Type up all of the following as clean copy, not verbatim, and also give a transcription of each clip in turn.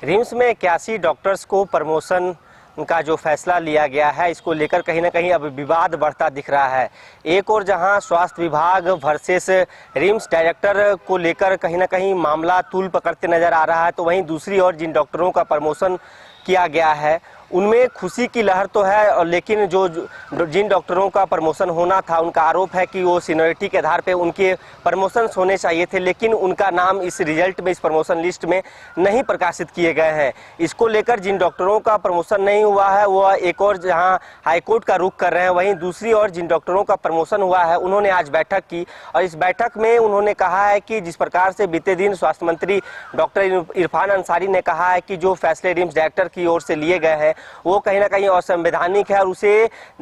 RIMS में 81 doctors को promotion का जो फैसला लिया गया है, इसको लेकर कहीं ना कहीं अब विवाद बढ़ता दिख रहा है। एक और जहां स्वास्थ्य विभाग वर्सेस रिम्स डायरेक्टर को लेकर कहीं ना कहीं मामला तूल पकड़ते नजर आ रहा है, तो वहीं दूसरी ओर जिन डॉक्टरों का प्रमोशन किया गया है उनमें खुशी की लहर तो है, और लेकिन जिन डॉक्टरों का प्रमोशन होना था उनका आरोप है कि वो सीनियरिटी के आधार पे उनके प्रमोशंस होने चाहिए थे, लेकिन उनका नाम इस रिजल्ट में, इस प्रमोशन लिस्ट में नहीं प्रकाशित किए गए हैं। इसको लेकर जिन डॉक्टरों का प्रमोशन नहीं हुआ है वो एक और जहां हाईकोर्ट का रुख कर रहे हैं, वहीं दूसरी ओर जिन डॉक्टरों का प्रमोशन हुआ है उन्होंने आज बैठक की, और इस बैठक में उन्होंने कहा है कि जिस प्रकार से बीते दिन स्वास्थ्य मंत्री डॉक्टर इरफान अंसारी ने कहा है कि जो फैसले रिम्स डायरेक्टर की ओर से लिए गए हैं वो कहीं ना कहीं असंवैधानिक है और उसे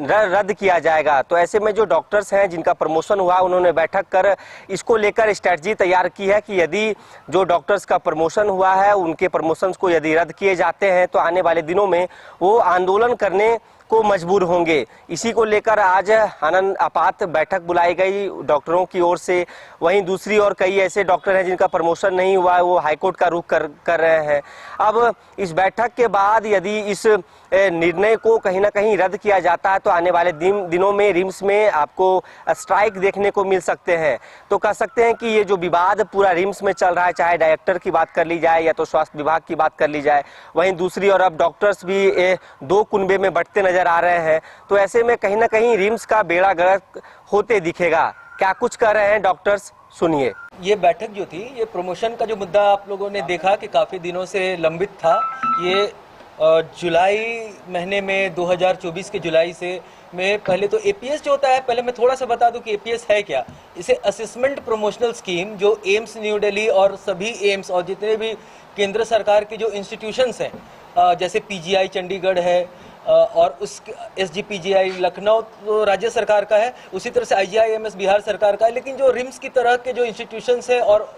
रद्द किया जाएगा। तो ऐसे में जो डॉक्टर्स हैं जिनका प्रमोशन हुआ, उन्होंने बैठक कर इसको लेकर स्ट्रेटजी तैयार की है कि यदि जो डॉक्टर्स का प्रमोशन हुआ है उनके प्रमोशंस को यदि रद्द किए जाते हैं तो आने वाले दिनों में वो आंदोलन करने को मजबूर होंगे। इसी को लेकर आज आनंद आपात बैठक बुलाई गई डॉक्टरों की ओर से। वहीं दूसरी ओर कई ऐसे डॉक्टर हैं जिनका प्रमोशन नहीं हुआ है, वो हाईकोर्ट का रुख कर रहे हैं। अब इस बैठक के बाद यदि इस निर्णय को कहीं ना कहीं रद्द किया जाता है तो आने वाले दिनों में रिम्स में आपको स्ट्राइक देखने को मिल सकते हैं। तो कह सकते हैं कि ये जो विवाद पूरा रिम्स में चल रहा है, चाहे डायरेक्टर की बात कर ली जाए या तो स्वास्थ्य विभाग की बात कर ली जाए, वहीं दूसरी ओर अब डॉक्टर्स भी दो कुनबे में बंटते नजर आ रहे हैं। तो ऐसे में कहीं ना कहीं रिम्स का बेड़ा गर्क होते दिखेगा। क्या कुछ कर रहे हैं डॉक्टर्स, सुनिए। ये बैठक जो थी, ये प्रमोशन का जो मुद्दा आप लोगों ने देखा कि काफ़ी दिनों से लंबित था। ये जुलाई महीने में 2024 के जुलाई से में पहले तो एपीएस जो होता है, पहले मैं थोड़ा सा बता दूं कि एपीएस है क्या। इसे असेसमेंट प्रमोशनल स्कीम, जो एम्स न्यू दिल्ली और सभी एम्स और जितने भी केंद्र सरकार के जो इंस्टीट्यूशंस हैं, जैसे पीजीआई चंडीगढ़ है और उस एसजीपीजीआई लखनऊ तो राज्य सरकार का है, उसी तरह से आईजीआईएमएस बिहार सरकार का है। लेकिन जो रिम्स की तरह के जो इंस्टीट्यूशंस हैं और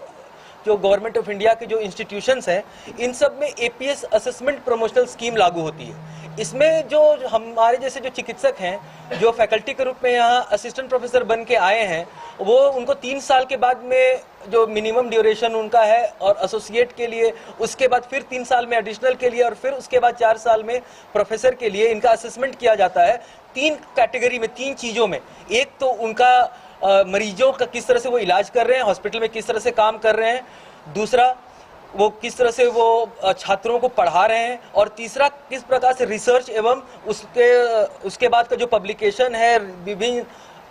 जो गवर्नमेंट ऑफ इंडिया के जो इंस्टीट्यूशंस हैं, इन सब में एपीएस असेसमेंट प्रमोशनल स्कीम लागू होती है। इसमें जो हमारे जैसे जो चिकित्सक हैं, जो फैकल्टी के रूप में यहाँ असिस्टेंट प्रोफेसर बन के आए हैं, वो उनको 3 साल के बाद में जो मिनिमम ड्यूरेशन उनका है, और एसोसिएट के लिए उसके बाद फिर 3 साल में एडिशनल के लिए, और फिर उसके बाद 4 साल में प्रोफेसर के लिए इनका असेसमेंट किया जाता है 3 कैटेगरी में, 3 चीज़ों में। एक तो उनका मरीजों का किस तरह से वो इलाज कर रहे हैं, हॉस्पिटल में किस तरह से काम कर रहे हैं, दूसरा वो किस तरह से वो छात्रों को पढ़ा रहे हैं, और तीसरा किस प्रकार से रिसर्च एवं उसके बाद का जो पब्लिकेशन है विभिन्न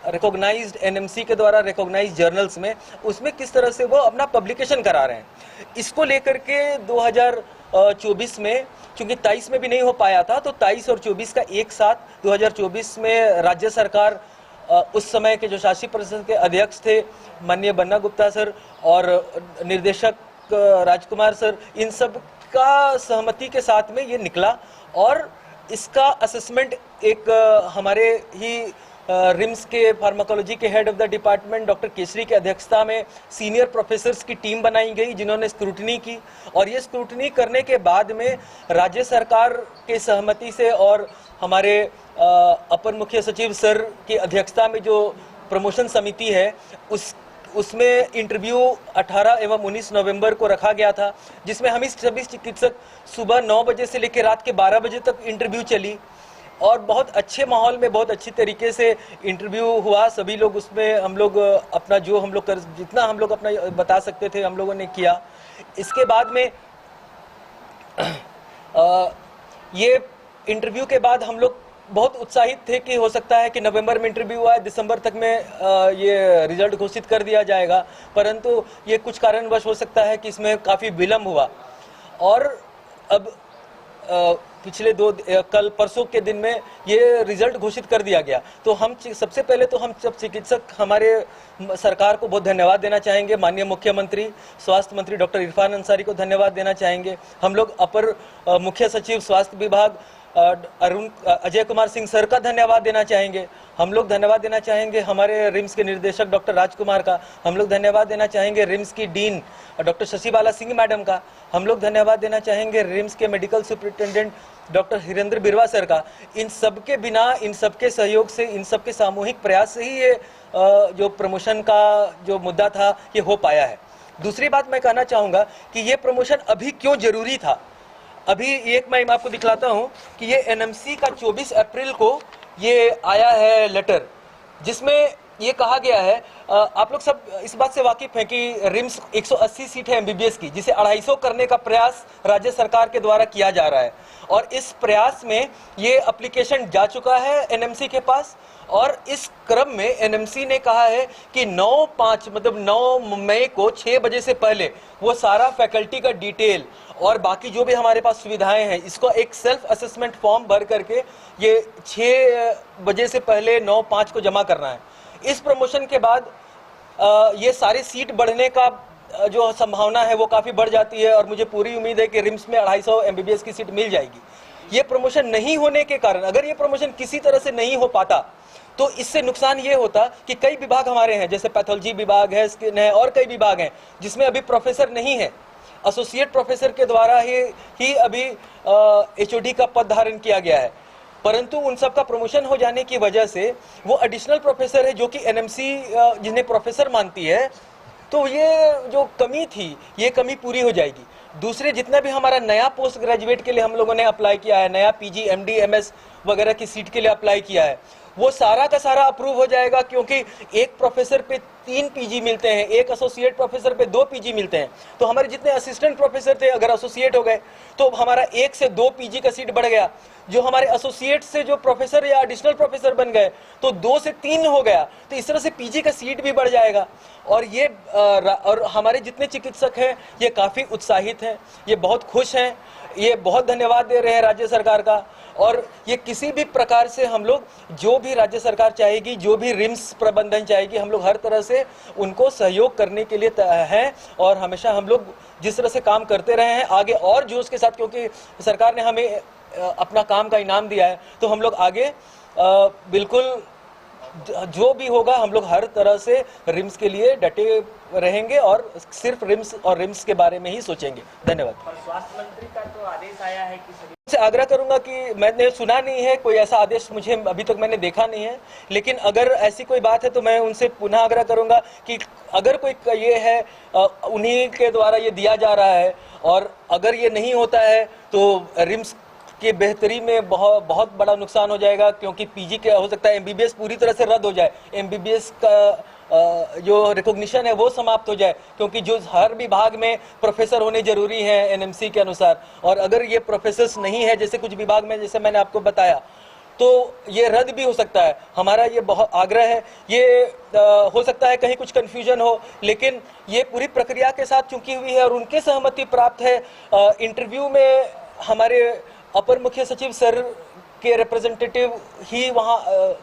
रिकॉग्नाइज्ड एनएमसी के द्वारा रिकॉग्नाइज्ड जर्नल्स में, उसमें किस तरह से वो अपना पब्लिकेशन करा रहे हैं। इसको लेकर के 2024 में, चूंकि 23 में भी नहीं हो पाया था, तो 23 और 24 का एक साथ 2024 में राज्य सरकार, उस समय के जो शासी परिषद के अध्यक्ष थे माननीय बन्ना गुप्ता सर और निर्देशक राजकुमार सर, इन सब का सहमति के साथ में ये निकला, और इसका असेसमेंट एक हमारे ही रिम्स के फार्माकोलॉजी के head of the department doctor Kesari की अध्यक्षता में सीनियर प्रोफेसर्स की टीम बनाई गई, जिन्होंने स्क्रूटनी की, और ये स्क्रूटनी करने के बाद में राज्य सरकार के सहमति से और हमारे अपर मुख्य सचिव सर की अध्यक्षता में जो प्रमोशन समिति है, उसमें इंटरव्यू 18 एवं 19 नवंबर को रखा गया था, जिसमें हम सभी चिकित्सक सुबह 9 बजे से लेकर रात के 12 बजे तक इंटरव्यू चली, और बहुत अच्छे माहौल में बहुत अच्छी तरीके से इंटरव्यू हुआ। सभी लोग उसमें, हम लोग अपना जो हम लोग जितना हम लोग अपना बता सकते थे हम लोगों ने किया। इसके बाद में ये इंटरव्यू के बाद हम लोग बहुत उत्साहित थे कि हो सकता है कि नवंबर में इंटरव्यू हुआ है, दिसंबर तक में ये रिजल्ट घोषित कर दिया जाएगा, परंतु ये कुछ कारणवश हो सकता है कि इसमें काफ़ी विलम्ब हुआ। और अब पिछले कल परसों के दिन में ये रिजल्ट घोषित कर दिया गया। तो हम सबसे पहले तो हम सब चिकित्सक हमारे सरकार को बहुत धन्यवाद देना चाहेंगे। माननीय मुख्यमंत्री स्वास्थ्य मंत्री डॉक्टर इरफान अंसारी को धन्यवाद देना चाहेंगे। हम लोग अपर मुख्य सचिव स्वास्थ्य विभाग अजय कुमार सिंह सर का धन्यवाद देना चाहेंगे। हम लोग धन्यवाद देना चाहेंगे हमारे रिम्स के निर्देशक डॉक्टर राजकुमार का। हम लोग धन्यवाद देना चाहेंगे रिम्स की dean doctor Shashibala Singh madam का। हम लोग धन्यवाद देना चाहेंगे रिम्स के मेडिकल सुपरिटेंडेंट डॉक्टर हिरेंद्र बिरवा सर का। इन सब के बिना, इन सब के सहयोग से, इन सब के सामूहिक प्रयास से ही ये जो प्रमोशन का जो मुद्दा था ये हो पाया है। दूसरी बात मैं कहना चाहूँगा कि ये प्रमोशन अभी क्यों जरूरी था। अभी एक मैं आपको दिखलाता हूं कि ये एनएमसी का 24 अप्रैल को ये आया है लेटर, जिसमें ये कहा गया है, आप लोग सब इस बात से वाकिफ हैं कि रिम्स 180 सीट है एमबीबीएस की, जिसे 250 करने का प्रयास राज्य सरकार के द्वारा किया जा रहा है। और इस प्रयास में ये एप्लीकेशन जा चुका है एनएमसी के पास, और इस क्रम में एनएमसी ने कहा है कि 9/5 मतलब 9 मई को 6 बजे से पहले वो सारा फैकल्टी का डिटेल और बाकी जो भी हमारे पास सुविधाएं हैं, इसको एक सेल्फ असेसमेंट फॉर्म भर करके ये 6 बजे से पहले 9/5 को जमा करना है। इस प्रमोशन के बाद ये सारी सीट बढ़ने का जो संभावना है वो काफ़ी बढ़ जाती है, और मुझे पूरी उम्मीद है कि रिम्स में 250 एमबीबीएस की सीट मिल जाएगी। ये प्रमोशन नहीं होने के कारण, अगर ये प्रमोशन किसी तरह से नहीं हो पाता तो इससे नुकसान ये होता कि कई विभाग हमारे हैं, जैसे पैथोलॉजी विभाग है, स्किन है, और कई विभाग हैं जिसमें अभी प्रोफेसर नहीं है। एसोसिएट प्रोफेसर के द्वारा ही अभी एचओडी का पद धारण किया गया है, परंतु उन सब का प्रमोशन हो जाने की वजह से वो एडिशनल प्रोफेसर है जो कि एनएमसी जिन्हें प्रोफेसर मानती है, तो ये जो कमी थी ये कमी पूरी हो जाएगी। दूसरे जितना भी हमारा नया पोस्ट ग्रेजुएट के लिए हम लोगों ने अप्लाई किया है, नया पीजी एमडी एमएस वगैरह की सीट के लिए अप्लाई किया है, वो सारा का सारा अप्रूव हो जाएगा, क्योंकि एक प्रोफेसर पे 3 पीजी मिलते हैं, एक एसोसिएट प्रोफेसर पे 2 पीजी मिलते हैं। तो हमारे जितने असिस्टेंट प्रोफेसर थे अगर एसोसिएट हो गए तो हमारा 1 से 2 पीजी का सीट बढ़ गया। जो हमारे एसोसिएट से जो प्रोफेसर या एडिशनल प्रोफेसर बन गए तो 2 से 3 हो गया, तो इस तरह से पीजी का सीट भी बढ़ जाएगा। और ये और हमारे जितने चिकित्सक हैं ये काफ़ी उत्साहित हैं, ये बहुत खुश हैं, ये बहुत धन्यवाद दे रहे हैं राज्य सरकार का। और ये किसी भी प्रकार से हम लोग, जो भी राज्य सरकार चाहेगी, जो भी रिम्स प्रबंधन चाहेगी, हम लोग हर तरह से उनको सहयोग करने के लिए हैं, और हमेशा हम लोग जिस तरह से काम करते रहे हैं आगे और जोश के साथ, क्योंकि सरकार ने हमें अपना काम का इनाम दिया है, तो हम लोग आगे बिल्कुल जो भी होगा हम लोग हर तरह से रिम्स के लिए डटे रहेंगे और सिर्फ रिम्स और रिम्स के बारे में ही सोचेंगे। धन्यवाद। और स्वास्थ्य मंत्री का तो आदेश आया है कि सभी से आग्रह करूंगा कि मैंने सुना नहीं है, कोई ऐसा आदेश मुझे अभी तक मैंने देखा नहीं है, लेकिन अगर ऐसी कोई बात है तो मैं उनसे पुनः आग्रह करूंगा कि अगर कोई ये है उन्हीं के द्वारा ये दिया जा रहा है, और अगर ये नहीं होता है तो रिम्स की बेहतरी में बहुत बड़ा नुकसान हो जाएगा, क्योंकि पीजी के हो सकता है एमबीबीएस पूरी तरह से रद्द हो जाए, एमबीबीएस का जो रिकॉग्निशन है वो समाप्त हो जाए, क्योंकि जो हर विभाग में प्रोफेसर होने जरूरी है एनएमसी के अनुसार, और अगर ये प्रोफेसर्स नहीं है जैसे कुछ विभाग में, जैसे मैंने आपको बताया, तो ये रद्द भी हो सकता है। हमारा ये बहुत आग्रह है, ये हो सकता है कहीं कुछ कन्फ्यूजन हो, लेकिन ये पूरी प्रक्रिया के साथ चुकी हुई है और उनके सहमति प्राप्त है। इंटरव्यू में हमारे अपर मुख्य सचिव सर के रिप्रेजेंटेटिव ही वहाँ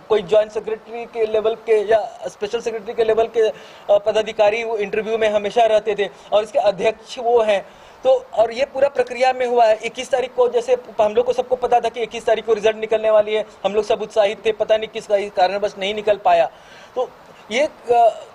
कोई जॉइंट सेक्रेटरी के लेवल के या स्पेशल सेक्रेटरी के लेवल के पदाधिकारी वो इंटरव्यू में हमेशा रहते थे, और इसके अध्यक्ष वो हैं। तो और ये पूरा प्रक्रिया में हुआ है। 21 तारीख को, जैसे हम लोग को सबको पता था कि 21 तारीख को रिजल्ट निकलने वाली है, हम लोग सब उत्साहित थे, पता नहीं किस कारणवश नहीं निकल पाया, तो ये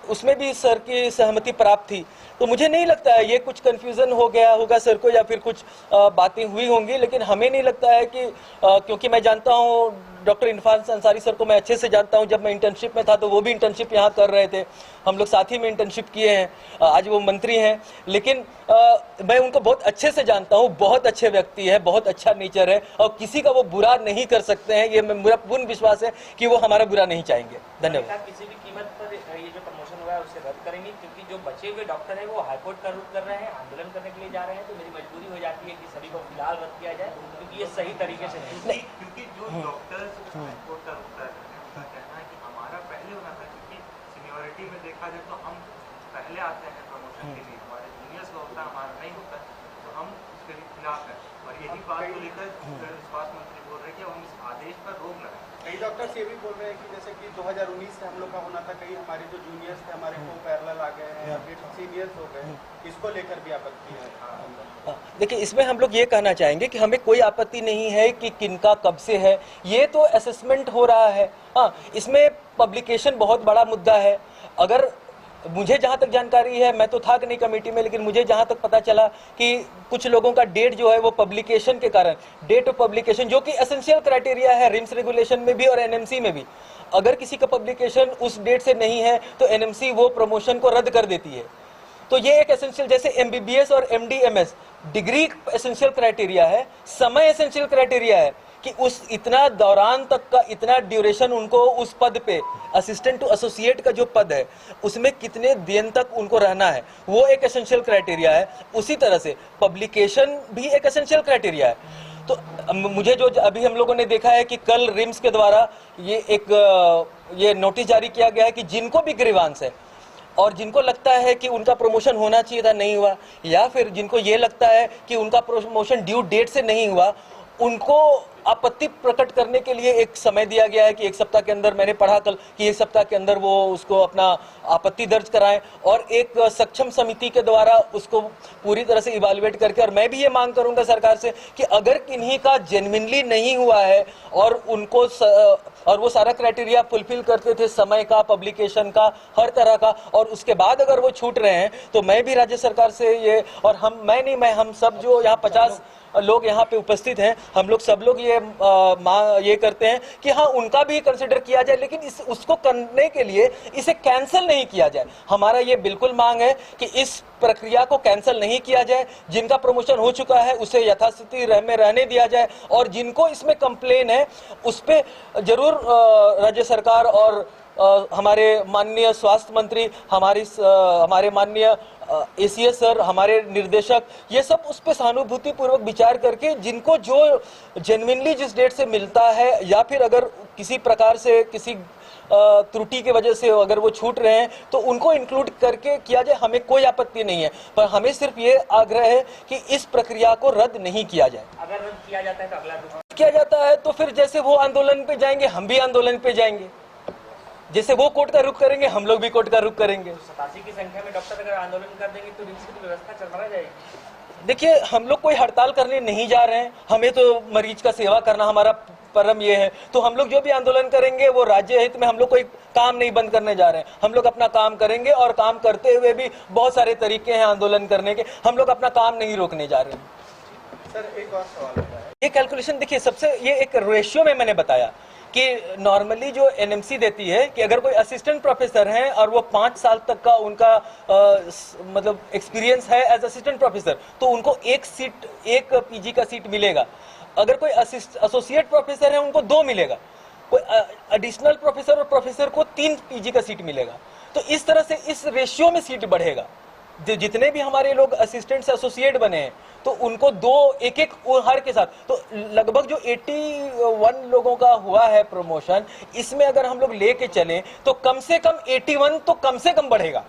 उसमें भी सर की सहमति प्राप्त थी। तो मुझे नहीं लगता है ये कुछ कन्फ्यूज़न हो गया होगा सर को, या फिर कुछ बातें हुई होंगी, लेकिन हमें नहीं लगता है कि क्योंकि मैं जानता हूँ डॉक्टर इरफान अंसारी सर को, मैं अच्छे से जानता हूँ, जब मैं इंटर्नशिप में था तो वो भी इंटर्नशिप यहाँ कर रहे थे, हम लोग साथ ही में इंटर्नशिप किए हैं, आज वो मंत्री हैं, लेकिन मैं उनको बहुत अच्छे से जानता हूँ, बहुत अच्छे व्यक्ति है, बहुत अच्छा नेचर है, और किसी का वो बुरा नहीं कर सकते हैं, ये मेरा पूर्ण विश्वास है कि वो हमारा बुरा नहीं चाहेंगे। धन्यवाद। किसी भी कीमत पर ये जो प्रमोशन हुआ है उससे रद्द करेंगे, क्योंकि जो बचे हुए डॉक्टर हैं वो हाईकोर्ट का रुख कर रहे हैं, आंदोलन करने के लिए जा रहे हैं, तो मेरी मजबूरी हो जाती है कि सभी को फिलहाल रद्द किया जाए, क्योंकि ये सही तरीके से नहीं। क्योंकि जो डॉक्टर्स हाईकोर्ट का रुख कर रहे हैं, उनका कहना है कि हमारा पहले होना था, क्योंकि सीनियरिटी में देखा जाए तो हम पहले आते हैं प्रमोशन के लिए, हमारे जूनियर्स का होता है, हमारा नहीं होता, तो हम उसके खिलाफ हैं। और यही बात को लेकर स्वास्थ्य मंत्री बोल रहे हैं कि हम इस आदेश पर रोक लगाएं। कई डॉक्टर्स ये भी बोल रहे हैं कि जैसे कि 2019 से हम लोग का होना था, कई हमारे जो जूनियर्स थे हमारे को पैरेलल आ गए हैं या फिर सीनियर्स हो गए, इसको लेकर भी आपत्ति है। देखिए, इसमें हम लोग ये कहना चाहेंगे कि हमें कोई आपत्ति नहीं है कि किनका कब से है, ये तो असेसमेंट हो रहा है। हाँ, इसमें पब्लिकेशन बहुत बड़ा मुद्दा है। अगर मुझे जहाँ तक जानकारी है, मैं तो था कि नहीं कमेटी में, लेकिन मुझे जहाँ तक पता चला कि कुछ लोगों का डेट जो है वो पब्लिकेशन के कारण, डेट ऑफ पब्लिकेशन जो कि एसेंशियल क्राइटेरिया है रिम्स रेगुलेशन में भी और एनएमसी में भी, अगर किसी का पब्लिकेशन उस डेट से नहीं है तो एनएमसी वो प्रमोशन को रद्द कर देती है। तो ये एक एसेंशियल, जैसे MBBS और MD MS degree essential criteria है, समय एसेंशियल क्राइटेरिया है कि उस इतना दौरान तक का, इतना ड्यूरेशन उनको उस पद पे, असिस्टेंट टू एसोसिएट का जो पद है उसमें कितने दिन तक उनको रहना है, वो एक एसेंशियल क्राइटेरिया है। उसी तरह से पब्लिकेशन भी एक एसेंशियल क्राइटेरिया है। तो मुझे जो अभी हम लोगों ने देखा है कि कल रिम्स के द्वारा ये नोटिस जारी किया गया है कि जिनको भी ग्रीवांस है और जिनको लगता है कि उनका प्रमोशन होना चाहिए था, नहीं हुआ, या फिर जिनको ये लगता है कि उनका प्रमोशन ड्यू डेट से नहीं हुआ, उनको आपत्ति प्रकट करने के लिए एक समय दिया गया है कि 1 सप्ताह के अंदर, मैंने पढ़ा कल कि 1 सप्ताह के अंदर वो उसको अपना आपत्ति दर्ज कराएं और एक सक्षम समिति के द्वारा उसको पूरी तरह से इवैल्यूएट करके, और मैं भी ये मांग करूंगा सरकार से कि अगर किन्हीं का जेन्युइनली नहीं हुआ है और उनको और वो सारा क्राइटेरिया फुलफिल करते थे, समय का, पब्लिकेशन का, हर तरह का, और उसके बाद अगर वो छूट रहे हैं, तो मैं भी राज्य सरकार से ये, और हम सब जो यहाँ 50 लोग यहाँ पे उपस्थित हैं, हम लोग सब लोग ये करते हैं कि हाँ, उनका भी कंसिडर किया जाए, लेकिन उसको करने के लिए इसे कैंसिल नहीं किया जाए। हमारा ये बिल्कुल मांग है कि इस प्रक्रिया को कैंसिल नहीं किया जाए। जिनका प्रमोशन हो चुका है उसे यथास्थिति में रहने दिया जाए, और जिनको इसमें कंप्लेन है उस पे जरूर राज्य सरकार और हमारे माननीय स्वास्थ्य मंत्री, हमारे माननीय ACS सर, हमारे निर्देशक, ये सब उस पर सहानुभूति पूर्वक विचार करके जिनको जो जेन्युइनली जिस डेट से मिलता है, या फिर अगर किसी प्रकार से किसी त्रुटि की वजह से अगर वो छूट रहे हैं, तो उनको इंक्लूड करके किया जाए। हमें कोई आपत्ति नहीं है, पर हमें सिर्फ ये आग्रह है कि इस प्रक्रिया को रद्द नहीं किया जाए। अगर रद्द किया जाता है तो अगला रूप किया जाता है तो फिर जैसे वो आंदोलन पे जाएंगे, हम भी आंदोलन पे जाएंगे। जैसे वो कोर्ट का रुख करेंगे, हम लोग भी कोर्ट का रुख करेंगे। 87 की संख्या में डॉक्टर अगर आंदोलन कर देंगे तो रिम्स की व्यवस्था चल जाएगी। देखिए, हम लोग कोई हड़ताल करने नहीं जा रहे हैं, हमें तो मरीज का सेवा करना हमारा परम ये है। तो हम लोग जो भी आंदोलन करेंगे वो राज्य हित में, हम लोग कोई काम नहीं बंद करने जा रहे हैं। हम लोग अपना काम करेंगे, और काम करते हुए भी बहुत सारे तरीके हैं आंदोलन करने के, हम लोग अपना काम नहीं रोकने जा रहे हैं। सर, एक और सवाल है। ये कैलकुलेशन देखिए, सबसे ये एक रेशियो में मैंने बताया कि नॉर्मली जो NMC देती है कि अगर कोई असिस्टेंट प्रोफेसर हैं और वो 5 साल तक का उनका मतलब एक्सपीरियंस है एज असिस्टेंट प्रोफेसर, तो उनको एक PG का सीट मिलेगा। अगर कोई एसोसिएट प्रोफेसर है उनको 2 मिलेगा, कोई एडिशनल प्रोफेसर और प्रोफेसर को 3 PG का सीट मिलेगा। तो इस तरह से इस रेशियो में सीट बढ़ेगा। जितने भी हमारे लोग असिस्टेंट से एसोसिएट बने हैं, तो उनको 2 एक हर के साथ, तो लगभग जो 81 लोगों का हुआ है प्रमोशन, इसमें अगर हम लोग लेके चलें तो कम से कम 81 तो कम से कम बढ़ेगा।